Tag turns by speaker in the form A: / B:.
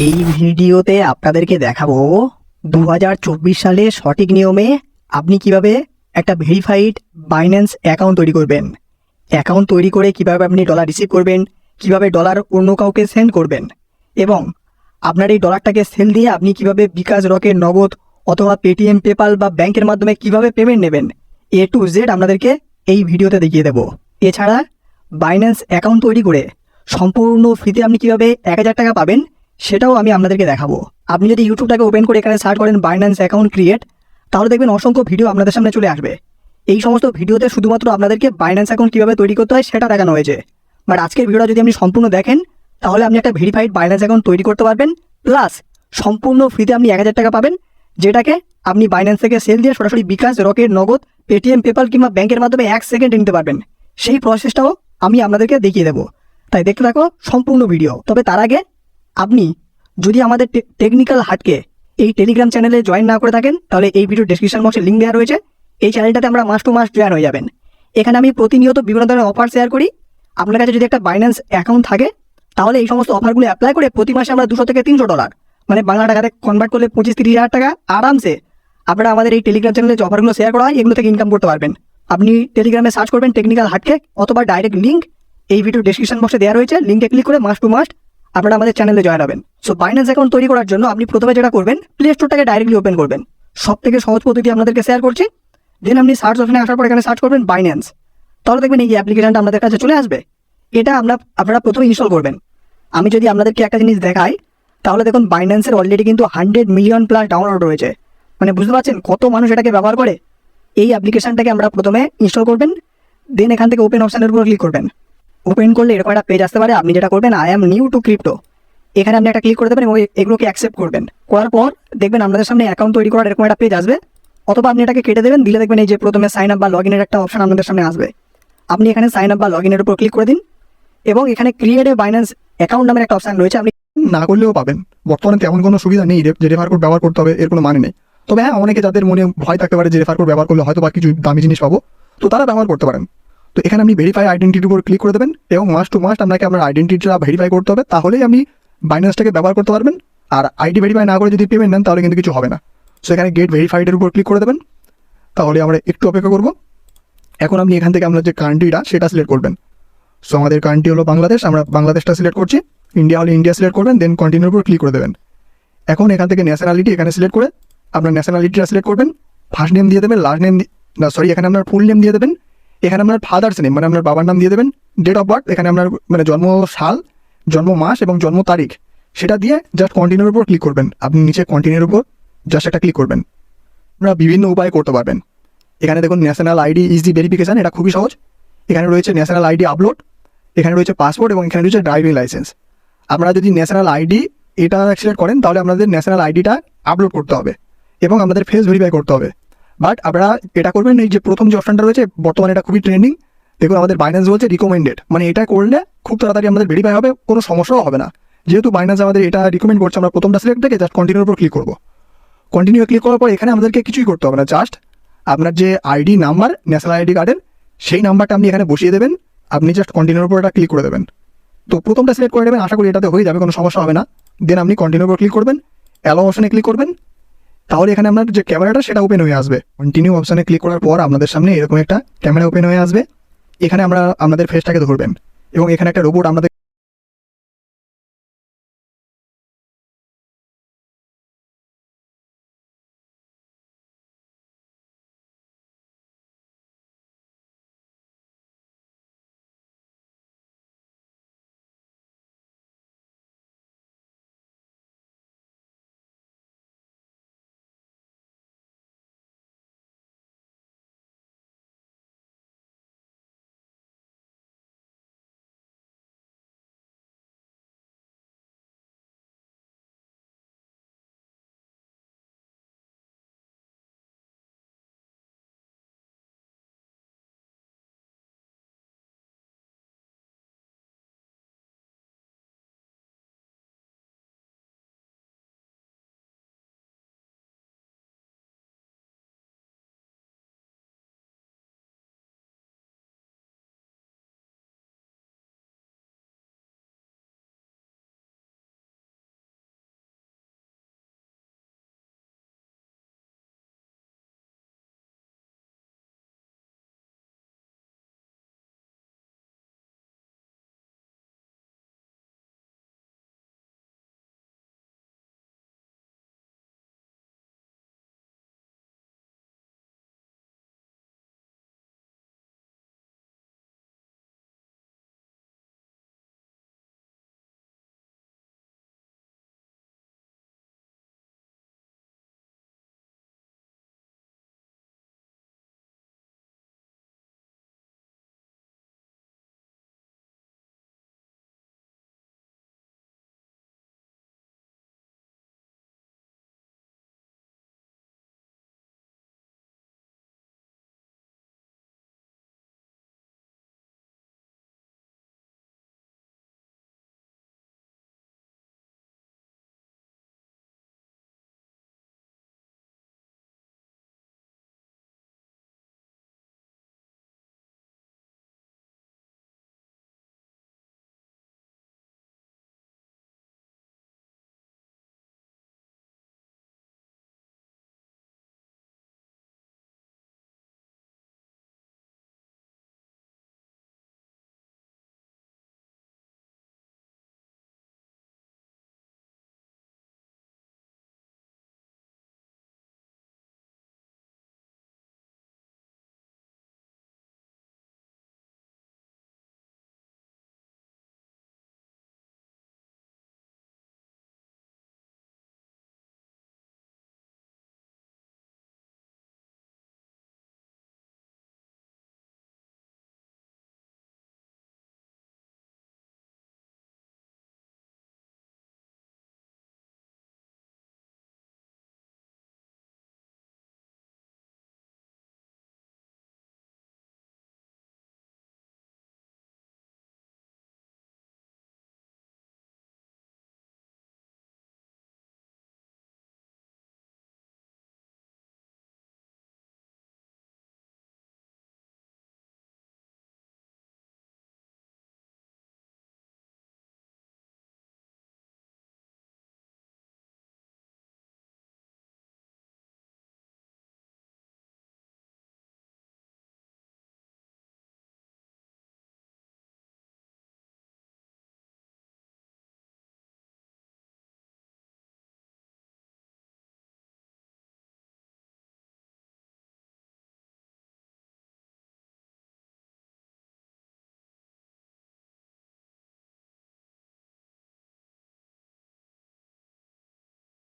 A: এই ভিডিওতে আপনাদেরকে দেখাবো 2024 সালে সঠিক নিয়মে আপনি কিভাবে একটা ভেরিফাইড বাইন্যান্স অ্যাকাউন্ট তৈরি করবেন। অ্যাকাউন্ট তৈরি করে কিভাবে আপনি ডলার রিসিভ করবেন, কিভাবে ডলার অন্য কাউকে সেন্ড করবেন এবং আপনার এই ডলারটাকে সেল দিয়ে আপনি কিভাবে বিকাশ, রকেট, নগদ অথবা পেটিএম, পেপাল বা ব্যাংকের মাধ্যমে কিভাবে পেমেন্ট নেবেন, A to Z আপনাদেরকে এই ভিডিওতে দেখিয়ে দেবো। এছাড়া বাইন্যান্স অ্যাকাউন্ট তৈরি করে সম্পূর্ণ ফ্রিতে আপনি কিভাবে 1000 টাকা পাবেন সেটাও আমি আপনাদেরকে দেখাবো। আপনি যদি ইউটিউবটাকে ওপেন করে এখানে সার্চ করেন বাইন্যান্স অ্যাকাউন্ট ক্রিয়েট, তাহলে দেখবেন অসংখ্য ভিডিও আপনাদের সামনে চলে আসবে। এই সমস্ত ভিডিওতে শুধুমাত্র আপনাদেরকে বাইন্যান্স অ্যাকাউন্ট কীভাবে তৈরি করতে হয় সেটা দেখানো হয়েছে। বাট আজকের ভিডিওটা যদি আপনি সম্পূর্ণ দেখেন তাহলে আপনি একটা ভেরিফাইড বাইন্যান্স অ্যাকাউন্ট তৈরি করতে পারবেন, প্লাস সম্পূর্ণ ফ্রিতে আপনি 1000 টাকা পাবেন, যেটাকে আপনি বাইন্যান্স থেকে সেল দিয়ে সরাসরি বিকাশ, রকেট, নগদ, পেটিএম, পেপাল কিংবা ব্যাংকের মাধ্যমে 1 সেকেন্ডে নিতে পারবেন। সেই প্রসেসটাও আমি আপনাদেরকে দেখিয়ে দেবো, তাই দেখতে থাকো সম্পূর্ণ ভিডিও। তবে তার আগে আপনি যদি আমাদের টেকনিক্যাল হাটকে এই টেলিগ্রাম চ্যানেলে জয়েন না করে থাকেন তাহলে এই ভিডিও ডেসক্রিপশন বক্সে লিঙ্ক দেওয়া রয়েছে। এই চ্যানেলটাতে আমরা মাস টু মাস জয়েন হয়ে যাবেন। এখানে আমি প্রতিনিয়ত বিভিন্ন ধরনের অফার শেয়ার করি। আপনার কাছে যদি একটা বাইন্যান্স অ্যাকাউন্ট থাকে তাহলে এই সমস্ত অফারগুলো অ্যাপ্লাই করে প্রতি মাসে আমরা 200 থেকে 300 ডলার, মানে বাংলা টাকাতে কনভার্ট করলে 25-30 হাজার টাকা আরামসে আপনারা আমাদের এই টেলিগ্রাম চ্যানেলে যে অফারগুলো শেয়ার করা হয় এগুলো থেকে ইনকাম করতে পারবেন। আপনি টেলিগ্রামে সার্চ করবেন টেকনিক্যাল হাটকে, অথবা ডাইরেক্ট লিঙ্ক এই ভিডিও ডেসক্রিপশন বক্সে দেওয়া রয়েছে। লিঙ্কে ক্লিক করে মাস টু মাস আপনারা আমাদের চ্যানেলে জয়েন হবেন। সো বাইন্যান্স অ্যাকাউন্ট তৈরি করার জন্য আপনি প্রথমে যেটা করবেন, প্লে স্টোরটাকে ডাইরেক্টলি ওপেন করবেন। সব থেকে সহজ পদ্ধতি আপনাদেরকে শেয়ার করছি। দেন আপনি সার্চ অপশনে আসার পর এখানে সার্চ করবেন বাইন্যান্স, তাহলে দেখবেন এই অ্যাপ্লিকেশনটা আপনাদের কাছে চলে আসবে। এটা আপনারা প্রথমে ইনস্টল করবেন। আমি যদি আপনাদেরকে একটা জিনিস দেখাই তাহলে দেখুন বাইন্যান্সের অলরেডি কিন্তু 100 মিলিয়ন প্লাস ডাউনলোড রয়েছে, মানে বুঝতে পারছেন কত মানুষ এটাকে ব্যবহার করে। এই অ্যাপ্লিকেশনটাকে আমরা প্রথমে ইনস্টল করবেন, দেন এখান থেকে ওপেন অপশানের উপর ক্লিক করবেন। ওপেন করলে এরকম একটা পেজ আসতে পারে। আপনি যেটা করবেন, I am new two crypto, এখানে আপনি একটা ক্লিক করে দেবেন এবং এগুলোকে অ্যাকসেপ্ট করবেন। করার পর দেখবেন আপনাদের সামনে অ্যাকাউন্ট তৈরি করার এরকম একটা পেজ আসবে, অথবা আপনি এটাকে কেটে দেবেন। দিলে দেখবেন এই যে প্রথমে সাইন আপ বা লগ ইনের একটা অপশন আপনাদের সামনে আসবে। আপনি এখানে সাইন আপ বা লগ ইনের উপর ক্লিক করে দিন এবং এখানে ক্রিয়েট এ বাইন্যান্স অ্যাকাউন্ট নামের একটা অপশন রয়েছে, আপনি
B: না করলেও পাবেন। বর্তমানে তেমন কোনো সুবিধা নেই যে রেফার কোড ব্যবহার করতে হবে, এর কোনো মানে নেই। তবে হ্যাঁ, অনেকে যাদের মনে ভয় থাকতে পারে যে রেফার কোড ব্যবহার করলে হয়তো বা কিছু দামি জিনিস পাবো, তো তারা ব্যবহার করতে পারেন। তো এখানে আপনি ভেরিফাই আইডেন্টিটির উপর ক্লিক করে দেবেন এবং মাস্ট টু মাস্ট আপনাকে আপনার আইডেন্টিটিটা ভেরিফাই করতে হবে, তাহলেই আপনি বাইন্যান্সটাকে ব্যবহার করতে পারবেন। আর আইডি ভেরিফাই না করে যদি পেমেন্ট নেন তাহলে কিন্তু কিছু হবে না। সো এখানে গেট ভেরিফাইডের উপর ক্লিক করে দেবেন। তাহলে আমরা একটু অপেক্ষা করবো। এখন আপনি এখান থেকে আপনার যে কান্ট্রিটা সেটা সিলেক্ট করবেন। সো আমাদের কান্ট্রি হলো বাংলাদেশ, আমরা বাংলাদেশটা সিলেক্ট করছি। ইন্ডিয়া হলে ইন্ডিয়া সিলেক্ট করবেন, দেন কন্টিনিউর উপর ক্লিক করে দেবেন। এখন এখান থেকে ন্যাশনালিটি এখানে সিলেক্ট করে আপনার ন্যাশনালিটিটা সিলেক্ট করবেন। ফার্স্ট নেম দিয়ে দেবেন, লাস্ট নেম এখানে আপনার ফুল নেম দিয়ে দেবেন। এখানে আপনার ফাদার্স নেম মানে আপনার বাবার নাম দিয়ে দেবেন। ডেট অফ বার্থ এখানে আপনার মানে জন্ম সাল, জন্ম মাস এবং জন্ম তারিখ সেটা দিয়ে জাস্ট কন্টিনিউর উপর ক্লিক করবেন। আপনি নিচে কন্টিনিউর উপর জাস্ট একটা ক্লিক করবেন। আপনারা বিভিন্ন উপায়ে করতে পারবেন। এখানে দেখুন national ID is the verification, এটা খুবই সহজ। এখানে রয়েছে ন্যাশনাল আইডি আপলোড, এখানে রয়েছে পাসপোর্ট এবং এখানে রয়েছে ড্রাইভিং লাইসেন্স। আপনারা যদি ন্যাশনাল আইডি এটা সিলেক্ট করেন তাহলে আপনাদের ন্যাশনাল আইডিটা আপলোড করতে হবে এবং আমাদের ফেস ভেরিফাই করতে হবে। বাট আপনারা এটা করবেন এই যে প্রথম যে অপশনটা রয়েছে, বর্তমানে এটা খুবই ট্রেন্ডিং। দেখুন আমাদের বাইন্যান্স বলছে রিকমেন্ডেড, মানে এটা করলে খুব তাড়াতাড়ি আমাদের ভেরিফাই হবে, কোনো সমস্যাও হবে না। যেহেতু বাইন্যান্স আমাদের এটা রিকমেন্ড করছে, আমরা প্রথমটা সিলেক্ট থেকে জাস্ট কন্টিনিউর উপর ক্লিক করবো। কন্টিনিউ ক্লিক করার পর এখানে আমাদেরকে কিছুই করতে হবে না, জাস্ট আপনার যে আইডি নাম্বার ন্যাশনাল আইডি কার্ডের সেই নাম্বারটা আপনি এখানে বসিয়ে দেবেন। আপনি জাস্ট কন্টিনিউর উপর এটা ক্লিক করে দেবেন। তো প্রথমটা সিলেক্ট করে নেবেন, আশা করি এটাতে হয়ে যাবে, কোনো সমস্যা হবে না। দেন আপনি কন্টিনিউর উপর ক্লিক করবেন, অ্যালো অপশনে ক্লিক করবেন। তাহলে এখানে আপনার যে ক্যামেরাটা সেটা ওপেন হয়ে আসবে। কন্টিনিউ অপশনে ক্লিক করার পর আপনাদের সামনে এরকম একটা ক্যামেরা ওপেন হয়ে আসবে। এখানে আমরা আমাদের ফেসটাকে ধরবেন এবং এখানে একটা রোবট আমাদের